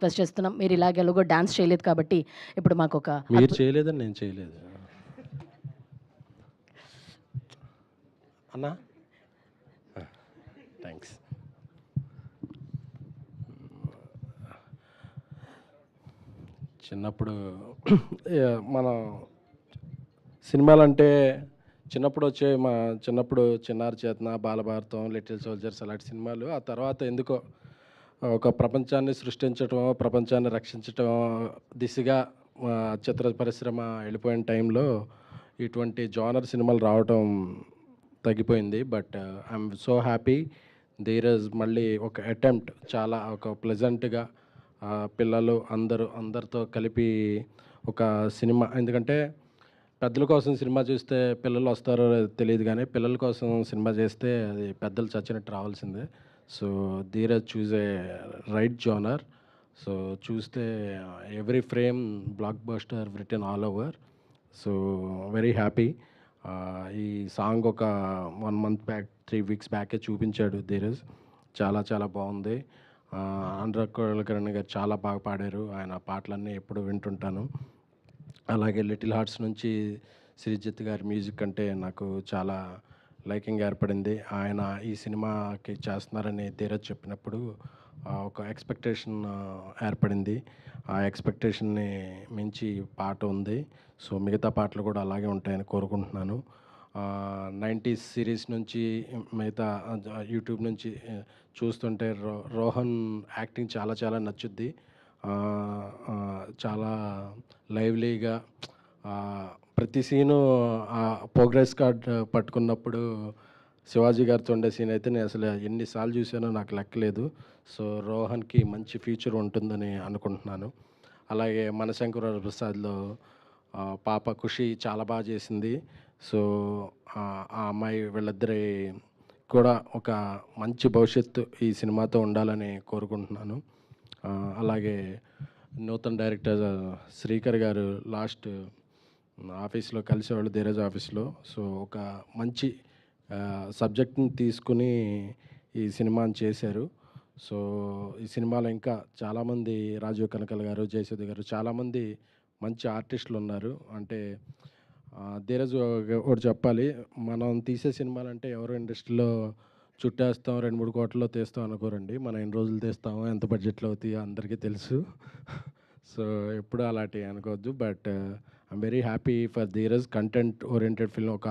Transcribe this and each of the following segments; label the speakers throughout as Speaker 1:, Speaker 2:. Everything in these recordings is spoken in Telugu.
Speaker 1: రిక్వెస్ట్ చేస్తున్నాం. మీరు ఇలాగ ఎలాగో డాన్స్ చేయలేదు కాబట్టి ఇప్పుడు మాకు ఒక
Speaker 2: మీరు చేయలేదని నేను చేయలేదు అన్నా. థ్యాంక్స్. చిన్నప్పుడు మనం సినిమాలంటే చిన్నప్పుడు చిన్నప్పుడు చిన్నారి చేతన, బాలభారతం, లిటిల్ సోల్జర్స్ అలాంటి సినిమాలు. ఆ తర్వాత ఎందుకో ఒక ప్రపంచాన్ని సృష్టించటం, ప్రపంచాన్ని రక్షించటం దిశగా చిత్ర పరిశ్రమ వెళ్ళిపోయిన టైంలో ఇటువంటి జానర్ సినిమాలు రావటం తగ్గిపోయింది. But I'm so happy there is మళ్ళీ ఒక అటెంప్ట్, చాలా ఒక ప్లెజెంట్గా పిల్లలు అందరితో కలిపి ఒక సినిమా. ఎందుకంటే పెద్దల కోసం సినిమా చూస్తే పిల్లలు వస్తారో తెలియదు, కానీ పిల్లల కోసం సినిమా చేస్తే అది పెద్దలు చచ్చినట్టు రావాల్సిందే. So Dheeraj choose a right genre. So చూస్తే every frame blockbuster return all over. So very happy. ఈ సాంగ్ ఒక 1 month బ్యాక్, 3 weeks బ్యాకే చూపించాడు ధీరజ్. చాలా చాలా బాగుంది. అనురాగ్ కులకర్ణి గారు చాలా బాగా పాడారు. ఆయన పాటలన్నీ ఎప్పుడు వింటుంటాను. అలాగే లిటిల్ హార్ట్స్ నుంచి శ్రీజిత్ గారి మ్యూజిక్ అంటే నాకు చాలా లైకింగ్ ఏర్పడింది. ఆయన ఈ సినిమాకి చేస్తున్నారని ధీరజ్ చెప్పినప్పుడు ఒక ఎక్స్పెక్టేషన్ ఏర్పడింది. ఆ ఎక్స్పెక్టేషన్ని మించి పాట ఉంది. సో మిగతా పాటలు కూడా అలాగే ఉంటాయని కోరుకుంటున్నాను. 90s సిరీస్ నుంచి మిగతా యూట్యూబ్ నుంచి చూస్తుంటే రోహన్ యాక్టింగ్ చాలా చాలా నచ్చుద్ది. చాలా లైవ్లీగా ప్రతి సీను ప్రోగ్రెస్ కార్డ్ పట్టుకున్నప్పుడు శివాజీ గారితో ఉండే సీన్ అయితే నేను అసలు ఎన్నిసార్లు చూసానో నాకు లెక్కలేదు. సో రోహన్కి మంచి ఫ్యూచర్ ఉంటుందని అనుకుంటున్నాను. అలాగే మనశంకర ప్రసాద్లో పాప ఖుషి చాలా బాగా చేసింది. సో ఆ అమ్మాయి వీళ్ళిద్దరి కూడా ఒక మంచి భవిష్యత్తు ఈ సినిమాతో ఉండాలని కోరుకుంటున్నాను. అలాగే నూతన డైరెక్టర్ శ్రీకర్ గారు లాస్ట్ ఆఫీస్లో కలిసేవాళ్ళు ధీరజ్ ఆఫీస్లో. సో ఒక మంచి సబ్జెక్ట్ని తీసుకుని ఈ సినిమాని చేశారు. సో ఈ సినిమాలో ఇంకా చాలామంది, రాజీవ్ కనకల్ గారు, జయసుధ గారు, చాలామంది మంచి ఆర్టిస్టులు ఉన్నారు. అంటే ధీరజ్ ఒకటి చెప్పాలి, మనం తీసే సినిమాలంటే ఎవరో ఇండస్ట్రీలో చుట్టేస్తాం, 2-3 కోట్లలో తీస్తాం అనుకోరండి. మనం ఎన్ని రోజులు తీస్తామో, ఎంత బడ్జెట్లో అవుతాయో అందరికీ తెలుసు. సో ఎప్పుడు అలాంటివి అనుకోవద్దు. But I'm very happy for Dheeraj. Content oriented film, ఒక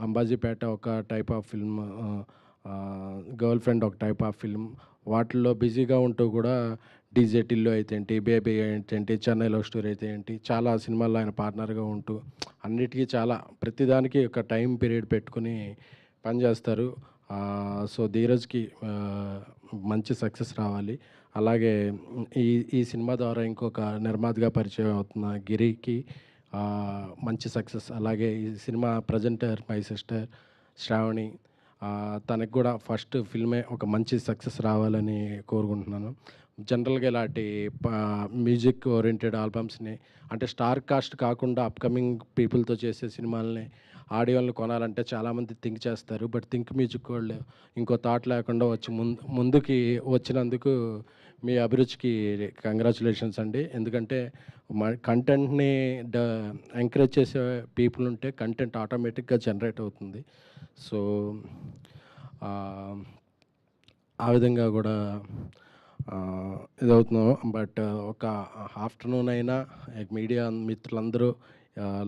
Speaker 2: అంబాజీపేట ఒక type of film, girl friend ఒక టైప్ ఆఫ్ ఫిల్మ్, వాటిల్లో బిజీగా ఉంటూ కూడా డీజే టిల్లు అయితే ఏంటి, బేబీ ఏంటి, చెన్నై లవ్ స్టోరీ అయితే ఏంటి, చాలా సినిమాల్లో ఆయన పార్ట్నర్గా ఉంటూ అన్నిటికీ చాలా ప్రతిదానికి ఒక టైం పీరియడ్ పెట్టుకుని పనిచేస్తారు. సో ధీరజ్కి మంచి సక్సెస్ రావాలి. అలాగే ఈ సినిమా ద్వారా ఇంకొక నిర్మాతగా పరిచయం అవుతున్న గిరికి మంచి సక్సెస్. అలాగే ఈ cinema presenter my sister Shravani, తనకు కూడా ఫస్ట్ ఫిల్మే ఒక మంచి సక్సెస్ రావాలని కోరుకుంటున్నాను. జనరల్గా ఇలాంటి మ్యూజిక్ ఓరియంటెడ్ ఆల్బమ్స్ని, అంటే స్టార్ కాస్ట్ కాకుండా అప్కమింగ్ పీపుల్తో చేసే సినిమాలని, ఆడియోలను కొనాలంటే చాలామంది థింక్ చేస్తారు. బట్ థింక్ మ్యూజిక్ వాళ్ళు ఇంకో థాట్ లేకుండా వచ్చి ముందుకి వచ్చినందుకు మీ అభిరుచికి కంగ్రాచులేషన్స్ అండి. ఎందుకంటే కంటెంట్ని ఎంకరేజ్ చేసే పీపుల్ ఉంటే కంటెంట్ ఆటోమేటిక్గా జనరేట్ అవుతుంది. సో ఆ విధంగా కూడా ఇదవుతున్నాం. బట్ ఒక ఆఫ్టర్నూన్ అయినా మీడియా మిత్రులందరూ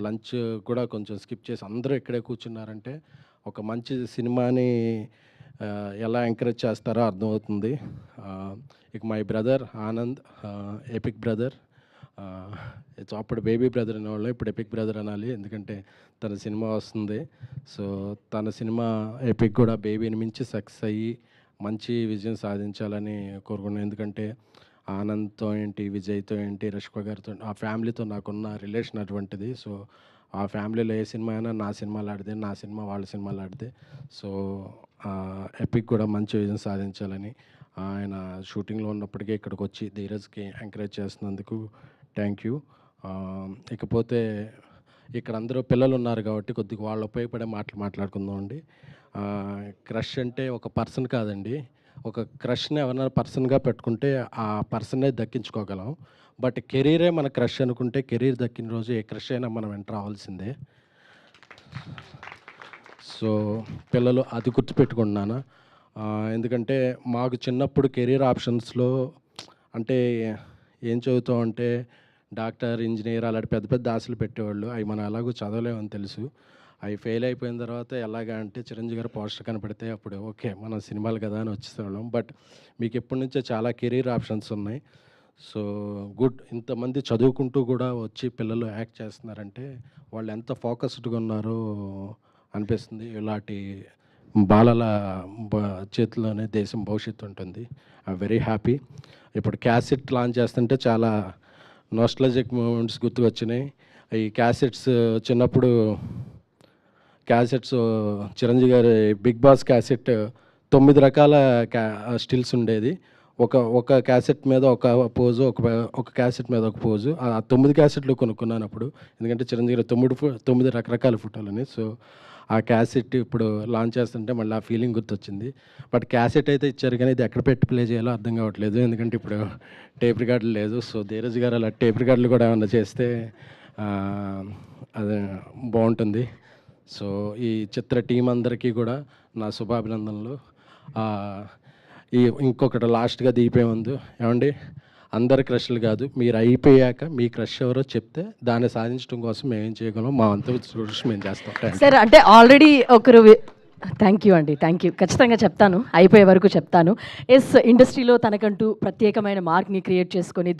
Speaker 2: లంచ్ కూడా కొంచెం స్కిప్ చేసి అందరూ ఇక్కడే కూర్చున్నారంటే ఒక మంచి సినిమాని ఎలా ఎంకరేజ్ చేస్తారో అర్థమవుతుంది. ఇక my brother Anand, epic brother. అప్పుడు బేబీ బ్రదర్ అనేవాళ్ళు, ఇప్పుడు ఎపిక్ బ్రదర్ అనాలి, ఎందుకంటే తన సినిమా వస్తుంది. సో తన సినిమా ఎపిక్ కూడా బేబీని మించి సక్సెస్ అయ్యి మంచి విజయం సాధించాలని కోరుకున్నాను. ఎందుకంటే ఆనంద్తో ఏంటి, విజయ్తో ఏంటి, రష్క గారితో, ఆ ఫ్యామిలీతో నాకున్న రిలేషన్ అటువంటిది. సో ఆ ఫ్యామిలీలో ఏ సినిమా అయినా నా సినిమాలు ఆడితే, నా సినిమా వాళ్ళ సినిమాలు ఆడితే. సో ఎపిక్ కూడా మంచి విజయం సాధించాలని, ఆయన షూటింగ్లో ఉన్నప్పటికీ ఇక్కడికి వచ్చి ధీరజ్కి ఎంకరేజ్ చేస్తున్నందుకు థ్యాంక్ యూ. ఇకపోతే ఇక్కడ అందరూ పిల్లలు ఉన్నారు కాబట్టి కొద్దిగా వాళ్ళు ఉపయోగపడే మాటలు మాట్లాడుకుందాం అండి. క్రష్ అంటే ఒక పర్సన్ కాదండి, ఒక క్రష్ని ఎవరైనా పర్సన్గా పెట్టుకుంటే ఆ పర్సన్నే దక్కించుకోగలం. బట్ కెరీరే మన క్రష్ అనుకుంటే కెరీర్ దక్కిన రోజు ఏ క్రష్ అయినా మనం వెంట రావాల్సిందే. సో పిల్లలు అది గుర్తుపెట్టుకుంటున్నాను. ఎందుకంటే మాకు చిన్నప్పుడు కెరీర్ ఆప్షన్స్లో అంటే ఏం చదువుతాం అంటే డాక్టర్, ఇంజనీర్ అలాంటి పెద్ద పెద్ద ఆశలు పెట్టేవాళ్ళు. అవి మనం ఎలాగో చదవలేమని తెలుసు. అవి ఫెయిల్ అయిపోయిన తర్వాత ఎలాగా అంటే చిరంజీవి గారు పోస్టర్ కనపడితే అప్పుడు ఓకే మనం సినిమాలు కదా అని వచ్చేసేవాళ్ళం. బట్ మీకు ఎప్పటి నుంచో చాలా కెరీర్ ఆప్షన్స్ ఉన్నాయి. So good. ఇంతమంది చదువుకుంటూ కూడా వచ్చి పిల్లలు యాక్ట్ చేస్తున్నారంటే వాళ్ళు ఎంత ఫోకస్డ్గా ఉన్నారో అనిపిస్తుంది. ఇలాంటి బాలల చేతిలోనే దేశం భవిష్యత్తు ఉంటుంది. I very happy. ఇప్పుడు క్యాసెట్ లాంచ్ చేస్తుంటే చాలా నోస్టాల్జిక్ మూమెంట్స్ గుర్తుకొచ్చినాయి. ఈ క్యాసెట్స్ చిన్నప్పుడు క్యాసెట్స్ చిరంజీవి గారి బిగ్ బాస్ క్యాసెట్ 9 రకాల స్టిల్స్ ఉండేది. ఒక క్యాసెట్ మీద ఒక పోజు, ఒక క్యాసెట్ మీద ఒక పోజు. ఆ 9 క్యాసెట్లు కొనుక్కున్నాను అప్పుడు. ఎందుకంటే చిరంజీవి గారి 9 రకరకాల ఫోటోలని. సో ఆ క్యాసెట్ ఇప్పుడు లాంచ్ చేస్తుంటే మళ్ళీ ఆ ఫీలింగ్ గుర్తొచ్చింది. బట్ క్యాసెట్ అయితే ఇచ్చారు కానీ ఇది ఎక్కడ పెట్టి ప్లే చేయాలో అర్థం కావట్లేదు. ఎందుకంటే ఇప్పుడు టేప్ రికార్డులు లేదు. సో ధీరజ్ గారు అలా టేప్ రికార్డులు కూడా ఏమన్నా చేస్తే అది బాగుంటుంది. సో ఈ చిత్ర టీం అందరికీ కూడా నా శుభాభినందనలు. ఇంకొకటి లాస్ట్గా దీపే ఉంది. ఏమండి, అందరి క్రష్లు కాదు, మీరు అయిపోయాక మీ క్రష్ ఎవరో చెప్తే దాన్ని సాధించడం కోసం మేము ఏం చేయగలం మా అంత కృషి మేము చేస్తాం.
Speaker 1: సార్ అంటే ఆల్రెడీ ఒకరు థ్యాంక్ యూ అండి, థ్యాంక్ యూ. ఖచ్చితంగా చెప్తాను, అయిపోయే వరకు చెప్తాను. ఎస్, ఇండస్ట్రీలో తనకంటూ ప్రత్యేకమైన మార్క్ని క్రియేట్ చేసుకొని